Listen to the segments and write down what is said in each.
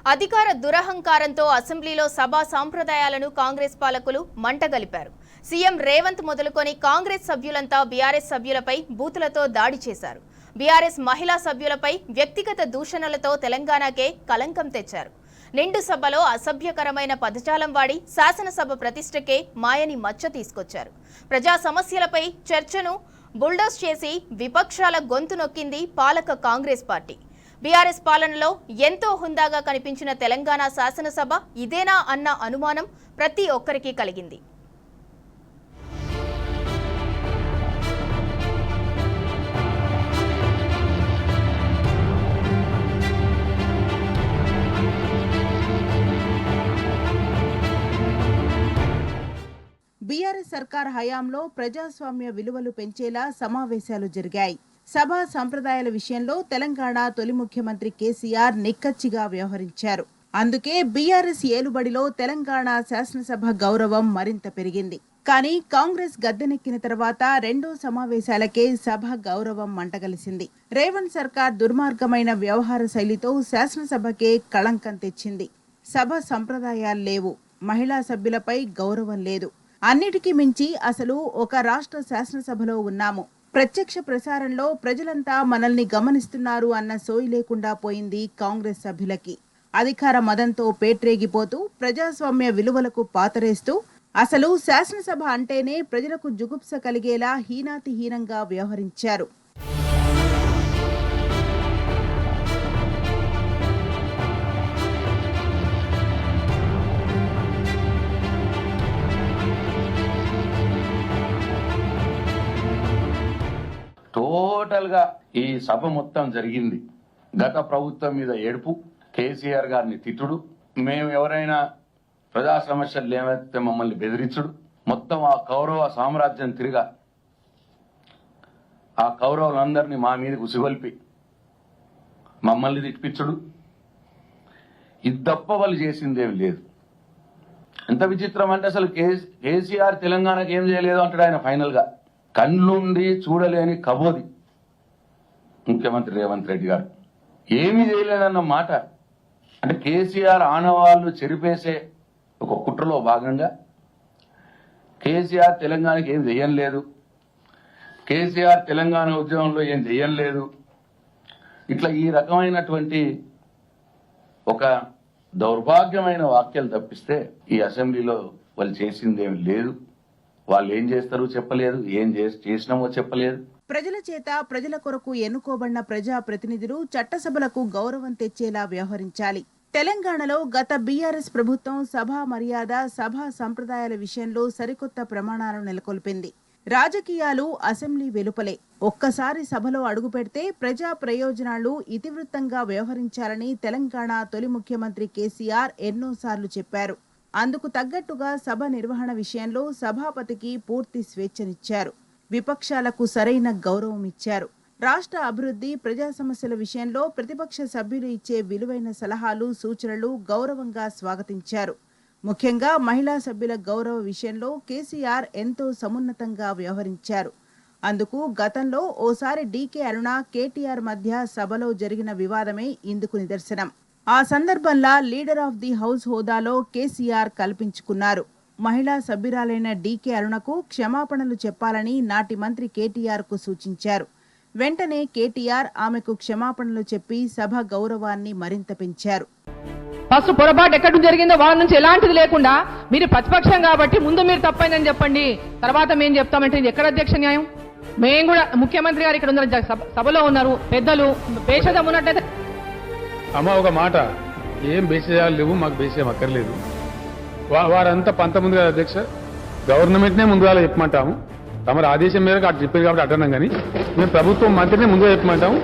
అధికార దురహంకారంతో అసెంబ్లీలో సభా సాంప్రదాయాలను కాంగ్రెస్ పాలకులు మంటగలిపారు. సీఎం రేవంత్ మొదలుకొని కాంగ్రెస్ సభ్యులంతా బీఆర్ఎస్ సభ్యులపై బూతులతో దాడి చేశారు. బీఆర్ఎస్ మహిళా సభ్యులపై వ్యక్తిగత దూషణలతో తెలంగాణకే కలంకం తెచ్చారు. నిండు సభలో అసభ్యకరమైన పదజాలం వాడి శాసనసభ ప్రతిష్టకే మాయని మచ్చ తీసుకొచ్చారు. ప్రజా సమస్యలపై చర్చను బుల్డోస్ చేసి విపక్షాల గొంతు నొక్కింది పాలక కాంగ్రెస్ పార్టీ. బీఆర్ఎస్ పాలనలో ఎంతో హుందాగా కనిపించిన తెలంగాణ శాసనసభ ఇదేనా అన్న అనుమానం ప్రతి ఒక్కరికి కలిగింది. బీఆర్ఎస్ సర్కార్ హయాంలో ప్రజాస్వామ్య విలువలు పెంచేలా సమావేశాలు జరిగాయి. సభా సంప్రదాయాల విషయంలో తెలంగాణ తొలి ముఖ్యమంత్రి కేసీఆర్ నిక్కచ్చిగా వ్యవహరించారు. అందుకే బీఆర్ఎస్ ఏలుబడిలో తెలంగాణ శాసనసభ గౌరవం మరింత పెరిగింది. కానీ కాంగ్రెస్ గద్దెనెక్కిన తర్వాత రెండో సమావేశాలకే సభ గౌరవం మంటగలిసింది. రేవంత్ సర్కార్ దుర్మార్గమైన వ్యవహార శైలితో శాసనసభకే కళంకం తెచ్చింది. సభ సంప్రదాయాలు లేవు, మహిళా సభ్యులపై గౌరవం లేదు. అన్నిటికీ మించి అసలు ఒక రాష్ట్ర శాసనసభలో ఉన్నాము, ప్రత్యక్ష ప్రసారంలో ప్రజలంతా మనల్ని గమనిస్తున్నారు అన్న సోయి లేకుండా పోయింది కాంగ్రెస్ సభ్యులకి. అధికార మదంతో పేట్రేగిపోతూ ప్రజాస్వామ్య విలువలకు పాతరేస్తూ అసలు శాసనసభ అంటేనే ప్రజలకు జుగుప్స కలిగేలా హీనాతిహీనంగా వ్యవహరించారు. టోటల్గా ఈ సభ మొత్తం జరిగింది గత ప్రభుత్వం మీద ఏడుపు, కేసీఆర్ గారిని తిట్టుడు, మేము ఎవరైనా ప్రజా సమస్యలు లేవైతే మమ్మల్ని బెదిరించుడు, మొత్తం ఆ కౌరవ సామ్రాజ్యం తిరిగా ఆ కౌరవులందరినీ మా మీద ఉసిగొల్పి మమ్మల్ని తిట్టిపించుడు, ఇది తప్ప వాళ్ళు చేసిందేమి లేదు. ఎంత విచిత్రం అంటే అసలు కేసీఆర్ తెలంగాణకు ఏం చేయలేదు అంటాడు ఆయన. ఫైనల్ గా కళ్ళుండి చూడలేని కబోది ముఖ్యమంత్రి రేవంత్ రెడ్డి గారు ఏమీ చేయలేదన్న మాట. అంటే కేసీఆర్ ఆనవాళ్లు చెరిపేసే ఒక కుట్రలో భాగంగా కేసీఆర్ తెలంగాణకి ఏం చేయలేదు, కేసీఆర్ తెలంగాణ ఉద్యమంలో ఏం చేయలేదు, ఇట్లా ఈ రకమైనటువంటి ఒక దౌర్భాగ్యమైన వాక్యాలు తప్పిస్తే ఈ అసెంబ్లీలో వాళ్ళు చేసిందేమి లేదు. వాళ్ళు ఏం చేస్తారో చెప్పలేదు, ఏం చేసినామో చెప్పలేదు. ప్రజల చేత ప్రజల కొరకు ఎన్నుకోబడిన ప్రజా ప్రతినిధులు చట్టసభలకు గౌరవం తెచ్చేలా వ్యవహరించాలి. తెలంగాణలో గత బీఆర్ఎస్ ప్రభుత్వం సభా మర్యాద, సభా సంప్రదాయాల విషయంలో సరికొత్త ప్రమాణాలను నెలకొల్పింది. రాజకీయాలు అసెంబ్లీ వెలుపలే. ఒక్కసారి సభలో అడుగుపెడితే ప్రజా ప్రయోజనాలు ఇతివృత్తంగా వ్యవహరించాలని తెలంగాణ తొలి ముఖ్యమంత్రి కేసీఆర్ ఎన్నోసార్లు చెప్పారు. అందుకు తగ్గట్టుగా సభ నిర్వహణ విషయంలో సభాపతికి పూర్తి స్వేచ్ఛనిచ్చారు. విపక్షాలకు సరైన గౌరవం ఇచ్చారు. రాష్ట్ర అభివృద్ధి, ప్రజా సమస్యల విషయంలో ప్రతిపక్ష సభ్యులు ఇచ్చే విలువైన సలహాలు, సూచనలు గౌరవంగా స్వాగతించారు. ముఖ్యంగా మహిళా సభ్యుల గౌరవ విషయంలో కేసీఆర్ ఎంతో సమున్నతంగా వ్యవహరించారు. అందుకు గతంలో ఓసారి డీకే అరుణ, కేటీఆర్ మధ్య సభలో జరిగిన వివాదమే ఇందుకు నిదర్శనం. ఆ సందర్భంలో లీడర్ ఆఫ్ ది హౌస్ హోదాలో కేసీఆర్ కల్పించుకున్నారు. మహిళా సభ్యురాలైన డీకే అరుణకు క్షమాపణలు చెప్పాలని నాటి మంత్రి కేటీఆర్ కు సూచించారు. వెంటనే కేటీఆర్ ఆమెకు క్షమాపణలు చెప్పి సభ గౌరవాన్ని మరింత పెంచారు. ఫస్ట్ పొరపాటు ఎక్కడి జరిగిందో వాళ్ళ నుంచి ఎలాంటిది లేకుండా మీరు ప్రతిపక్షం కాబట్టి ముందు మీరు తప్పైందని చెప్పండి, తర్వాత మేము చెప్తామంటే ఇది ఎక్కడ అధ్యక్ష న్యాయం? మేము కూడా ముఖ్యమంత్రి గారు ఇక్కడ ఉన్నారు, సభలో ఉన్నారు, పెద్దలు బేషదం ఉన్నట్టయితే. అమ్మ ఒక మాట, ఏం బేసేయాలు లేవు, మాకు బేసేయం అక్కర్లేదు. వారంతా పంత ముందు కదా అధ్యక్ష, గవర్నమెంట్నే ముందుగా చెప్పమంటాము. తమరు ఆదేశం మేరకు అటు చెప్పారు కాబట్టి అడ్డన్నాం, కానీ మేము ప్రభుత్వం మంత్రినే ముందుగా చెప్పమంటాము.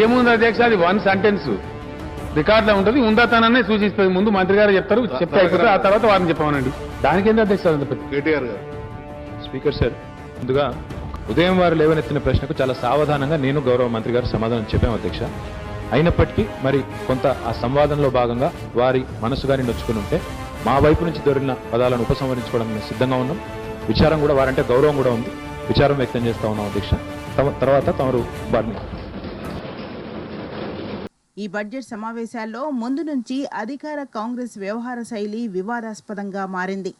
ఏముంది అధ్యక్ష, అది వన్ సెంటెన్స్ రికార్డులో ఉంటుంది, ఉందాతనాన్ని సూచిస్తుంది. ముందు మంత్రి గారు చెప్తారు, చెప్తే అయిపోతే ఆ తర్వాత వారిని చెప్పమనండి. దానికి ఏంటి అధ్యక్ష? కేటీఆర్ గారు. స్పీకర్ సార్, ముందుగా ఉదయం వారు లేవనెత్తిన ప్రశ్నకు చాలా సావధానంగా నేను గౌరవ మంత్రి గారు సమాధానం చెప్పాము అధ్యక్ష. అయినప్పటికీ మరి కొంత ఆ సంవాదంలో భాగంగా వారి మనసు గారిని నొచ్చుకుని ఉంటే మా వైపు నుంచి దొరికిన పదాలను ఉపసంహరించుకోవడానికి మేము సిద్ధంగా ఉన్నాం. విచారం కూడా, వారంటే గౌరవం కూడా ఉంది, విచారం వ్యక్తం చేస్తా ఉన్నాం అధ్యక్ష. తర్వాత తమరు వారిని ఈ బడ్జెట్ సమావేశాల్లో ముందు నుంచి అధికార కాంగ్రెస్ వ్యవహార శైలి వివాదాస్పదంగా మారింది.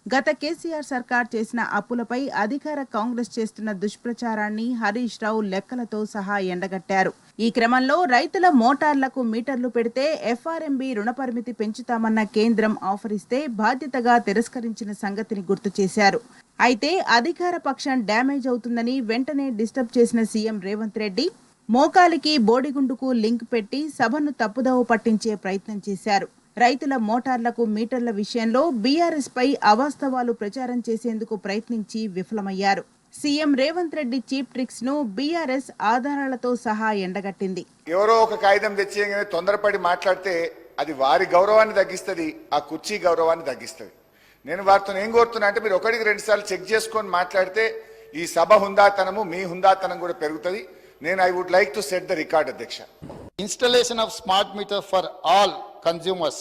గత కేసీఆర్ సర్కార్ చేసిన అప్పులపై అధికార కాంగ్రెస్ చేస్తున్న దుష్ప్రచారాన్ని హరీష్ రావు లెక్కలతో సహా ఎండగట్టారు. ఈ క్రమంలో రైతుల మోటార్లకు మీటర్లు పెడితే ఎఫ్ఆర్ఎంబీ రుణ పరిమితి పెంచుతామన్న కేంద్రం ఆఫర్ ఇస్తే బాధ్యతగా తిరస్కరించిన సంగతిని గుర్తు చేశారు. అయితే అధికార పక్షం డ్యామేజ్ అవుతుందని వెంటనే డిస్టర్బ్ చేసిన సీఎం రేవంత్ రెడ్డి మోకాలికి బోడిగుండుకు లింక్ పెట్టి సభను తప్పుదోవ పట్టించే ప్రయత్నం చేశారు. రైతుల మోటార్లకు మీటర్ల విషయంలో బీఆర్ఎస్ పై అవాస్తవాలు ప్రచారం చేసేందుకు ప్రయత్నించి విఫలమయ్యారు. CM Revanth Reddy cheap tricks ను బీఆర్ఎస్ ఆధారాలతో సహా ఎండగట్టింది. ఎవరో ఒక కాగితం తెచ్చి తొందరపడి మాట్లాడితే అది వారి గౌరవాన్ని తగ్గిస్తుంది, ఆ కుర్చీ గౌరవాన్ని తగ్గిస్తుంది. నేను వారితో ఏం కోరుతున్నా అంటే మీరు ఒకటికి 2 సార్లు చెక్ చేసుకొని మాట్లాడితే ఈ సభ హుందాతనము మీ హుందాతనం కూడా పెరుగుతుంది. నేను I would like to set the record అధ్యక్ష. Installation of smart meter for all consumers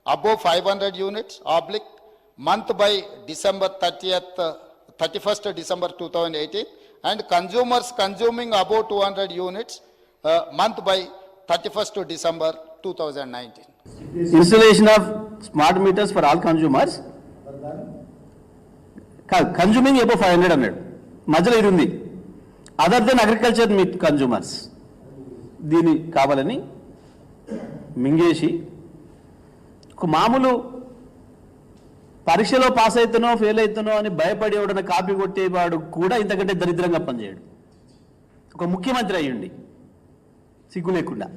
above 500 units oblique month by December 31st December 2018 and consumers consuming above 200 units month by 31st December 2019. Installation of smart meters for all consumers consuming above 500 అన్నాడు, మధ్యలో ఇది ఉంది other than agriculture meat consumers. దీన్ని కావాలని మింగేసి ఒక మామూలు పరీక్షలో pass అవుతానో fail అవుతానో అని భయపడి ఎవడన్నా కాపీ కొట్టేవాడు కూడా ఇంతకంటే దరిద్రంగా పనిచేయడు. ఒక ముఖ్యమంత్రి అయ్యుండి సిగ్గు లేకుండా.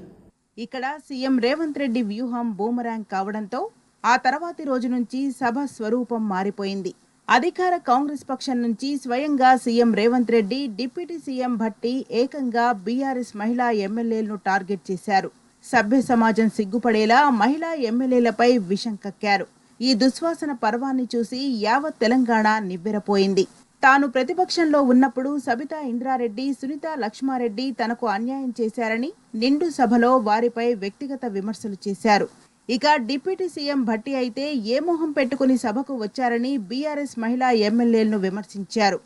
ఇక్కడ సీఎం రేవంత్ రెడ్డి వ్యూహం బూమరాంగ్ కావడంతో ఆ తర్వాతి రోజు నుంచి సభ స్వరూపం మారిపోయింది. అధికార కాంగ్రెస్ పక్షం నుంచి స్వయంగా CM Revanth Reddy, deputy CM Bhatti ఏకంగా బీఆర్ఎస్ మహిళా ఎమ్మెల్యేలను టార్గెట్ చేశారు. సభ్య సమాజం సిగ్గుపడేలా మహిళా ఎమ్మెల్యేలపై విషం కక్కారు. ఈ దుశ్వాసన పర్వాన్ని చూసి యావత్ తెలంగాణ నివ్వెరపోయింది. తాను ప్రతిపక్షంలో ఉన్నప్పుడు సబితా ఇంద్రారెడ్డి, సునీతా లక్ష్మారెడ్డి తనకు అన్యాయం చేశారని నిండు సభలో వారిపై వ్యక్తిగత విమర్శలు చేశారు. ఇక డిప్యూటీ సీఎం భట్టి అయితే ఏ మొహం పెట్టుకుని సభకు వచ్చారని బీఆర్ఎస్ మహిళా ఎమ్మెల్యేలను విమర్శించారు.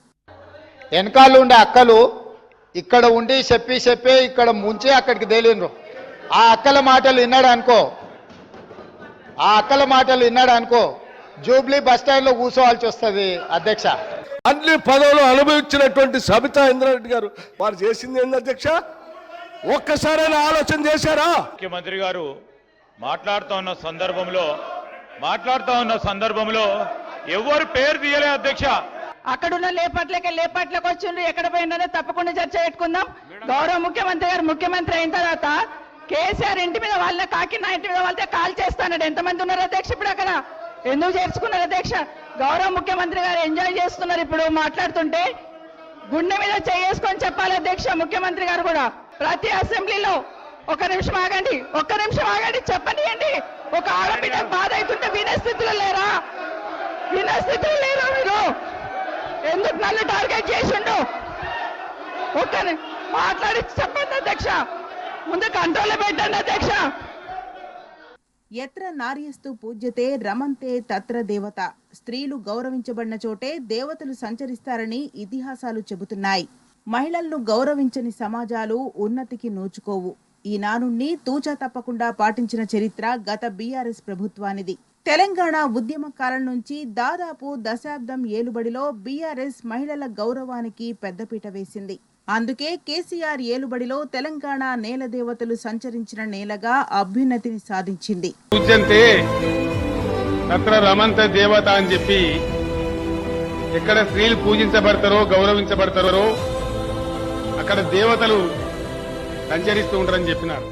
వెనకాల ఉండే అక్కలు ఇక్కడ ఉండి చెప్పి ఇక్కడ ముంచి అక్కడికి తేలిండ్రు. ఆ అక్కల మాటలు విన్నాడు అనుకో జూబ్లీ బస్టాండ్ లో కూర్చోవాల్సి వస్తుంది అధ్యక్ష. అన్ని పదవులు అనుభవించినటువంటి సబితా ఇంద్రారెడ్డి గారు వారు చేసింది ఏంది అధ్యక్ష? ఒక్కసారైనా ఆలోచన చేశారా? ముఖ్యమంత్రి గారు మాట్లాడుతూ ఉన్న సందర్భంలో ఎవరు పేరు తీయలే అధ్యక్ష. అక్కడున్న లేపట్లకు వచ్చిండ్రు, ఎక్కడ పోయిందో తప్పకుండా చర్చ పెట్టుకుందాం. గౌరవ ముఖ్యమంత్రి గారు ముఖ్యమంత్రి అయిన తర్వాత కేసీఆర్ ఇంటి మీద వాళ్ళ కాకినా ఇంటి మీద వాళ్ళతో కాల్ చేస్తాడు. ఎంతమంది ఉన్నారు అధ్యక్ష? ఇప్పుడు అక్కడ ఎందుకు చేర్చుకున్నారు అధ్యక్ష? గౌరవ ముఖ్యమంత్రి గారు ఎంజాయ్ చేస్తున్నారు. ఇప్పుడు మాట్లాడుతుంటే గుండె మీద చేసుకొని చెప్పాలి అధ్యక్ష. ముఖ్యమంత్రి గారు కూడా ప్రతి అసెంబ్లీలో ఒక్క నిమిషం ఆగండి చెప్పనియండి. ఒక ఆడబిడ్డ బాధ అవుతుంటే వినే స్థితిలో లేరా మీరు? ఎందుకు నన్ను టార్గెట్ చేసిండు? మాట్లాడి చెప్పండి అధ్యక్ష. ముందు కంట్రోల్లో పెట్టండి అధ్యక్ష. ఎత్ర నార్యస్తు పూజ్యతే రమంతే తత్ర దేవత. స్త్రీలు గౌరవించబడిన చోటే దేవతలు సంచరిస్తారని ఇతిహాసాలు చెబుతున్నాయి. మహిళలను గౌరవించని సమాజాలు ఉన్నతికి నోచుకోవు. ఈ నానుణ్ణి తూచా తప్పకుండా పాటించిన చరిత్ర గత బీఆర్ఎస్ ప్రభుత్వానిది. తెలంగాణ ఉద్యమ కాలం నుంచి దాదాపు దశాబ్దం ఏలుబడిలో బీఆర్ఎస్ మహిళల గౌరవానికి పెద్దపీట వేసింది. అందుకే కేసీఆర్ ఏలుబడిలో తెలంగాణ నేల దేవతలు సంచరించిన నేలగా అభ్యున్నతిని సాధించింది. రమంత దేవత అని చెప్పి ఎక్కడ స్త్రీలు పూజించబడతారో గౌరవించబడతారో అక్కడ దేవతలు సంచరిస్తూ ఉంటారని చెప్పినారు.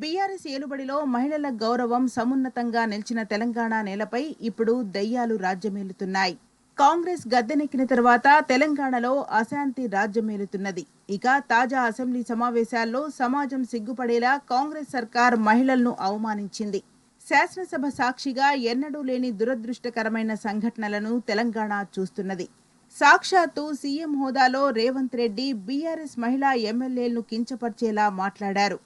బీఆర్ఎస్ ఏలుబడిలో మహిళల గౌరవం సమున్నతంగా నిలిచిన తెలంగాణ నేలపై ఇప్పుడు దయ్యాలు రాజ్యమేలుతున్నాయి. కాంగ్రెస్ గద్దెనెక్కిన తర్వాత తెలంగాణలో అశాంతి రాజ్యమేలుతున్నది. ఇక తాజా అసెంబ్లీ సమావేశాల్లో సమాజం సిగ్గుపడేలా కాంగ్రెస్ సర్కార్ మహిళలను అవమానించింది. శాసనసభ సాక్షిగా ఎన్నడూ లేని దురదృష్టకరమైన సంఘటనలను తెలంగాణ చూస్తున్నది. సాక్షాత్తు సీఎం హోదాలో రేవంత్ రెడ్డి బీఆర్ఎస్ మహిళా ఎమ్మెల్యేలను కించపర్చేలా మాట్లాడారు.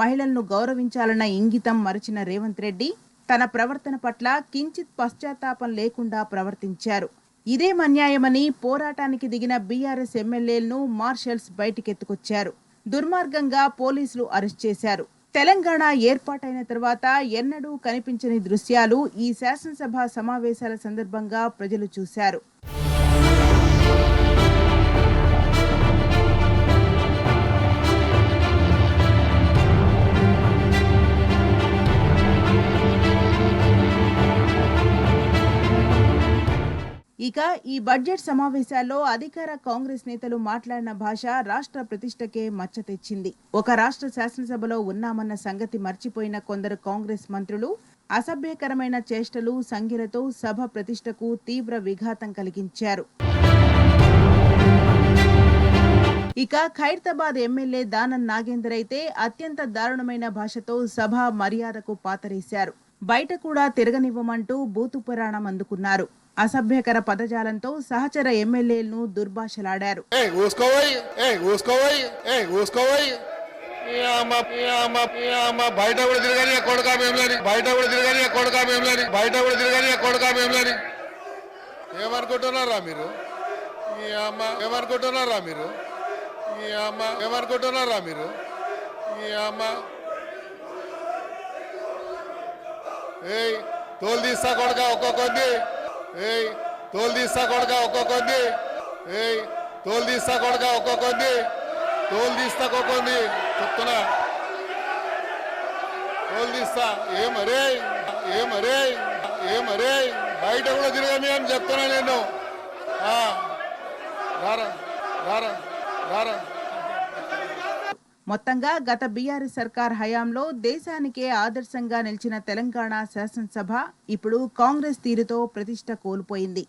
మహిళలను గౌరవించాలన్న ఇంగితం మరచిన రేవంత్ రెడ్డి తన ప్రవర్తన పట్ల కించిత్ పశ్చాత్తాపం లేకుండా ప్రవర్తించారు. ఇదేం అన్యాయమని పోరాటానికి దిగిన బీఆర్ఎస్ ఎమ్మెల్యేలను మార్షల్స్ బయటికెత్తుకొచ్చారు. దుర్మార్గంగా పోలీసులు అరెస్ట్ చేశారు. తెలంగాణ ఏర్పాటైన తర్వాత ఎన్నడూ కనిపించని దృశ్యాలు ఈ శాసనసభ సమావేశాల సందర్భంగా ప్రజలు చూశారు. ఇక ఈ బడ్జెట్ సమావేశాల్లో అధికార కాంగ్రెస్ నేతలు మాట్లాడిన భాష రాష్ట్ర ప్రతిష్టకే మచ్చ తెచ్చింది. ఒక రాష్ట్ర శాసనసభలో ఉన్నామన్న సంగతి మర్చిపోయిన కొందరు కాంగ్రెస్ మంత్రులు అసభ్యకరమైన చేష్టలు సంఖ్యలతో సభ ప్రతిష్టకు తీవ్ర విఘాతం కలిగించారు. ఇక ఖైరతాబాద్ ఎమ్మెల్యే దానం నాగేందర్ అయితే అత్యంత దారుణమైన భాషతో సభ మర్యాదకు పాతరేశారు. బయట కూడా తిరగనివ్వమంటూ బూతు పురాణం అందుకున్నారు. అసభ్యకర పదజాలంతో సహచర ఎమ్మెల్యేలను దుర్భాషలాడారు. బయట కూడా తిరగని కొడుకా మేమలని, బయట కూడా తిరగని కొడుకా మేమలని, బయట కూడా తిరగని కొడుకా మేమలని. ఏమనుకుంటున్నారా మీరు? ఏమనుకుంటున్నారా మీరు? ఏమనుకుంటున్నారా మీరు? ఏయ్ తోలు తీస్తా కొడుకా ఒక్కొక్కది, ఏయ్ తోలు తీస్తా కొడుకా ఒక్కొక్కది, ఏయ్ తోలు తీస్తా కొడుకా ఒక్కొక్కది, తోలు తీస్తా ఒక్కొక్కది చెప్తున్నా, తోలు తీస్తా. ఏమరే ఏమరే ఏమరే బయట కూడా తిరగని అని చెప్తున్నా నేను. రారా రారా రారా. మొత్తంగా గత బీఆర్ఎస్ సర్కార్ హయాంలో దేశానికే ఆదర్శంగా నిలిచిన తెలంగాణ శాసనసభ ఇప్పుడు కాంగ్రెస్ తీరుతో ప్రతిష్ట కోల్పోయింది.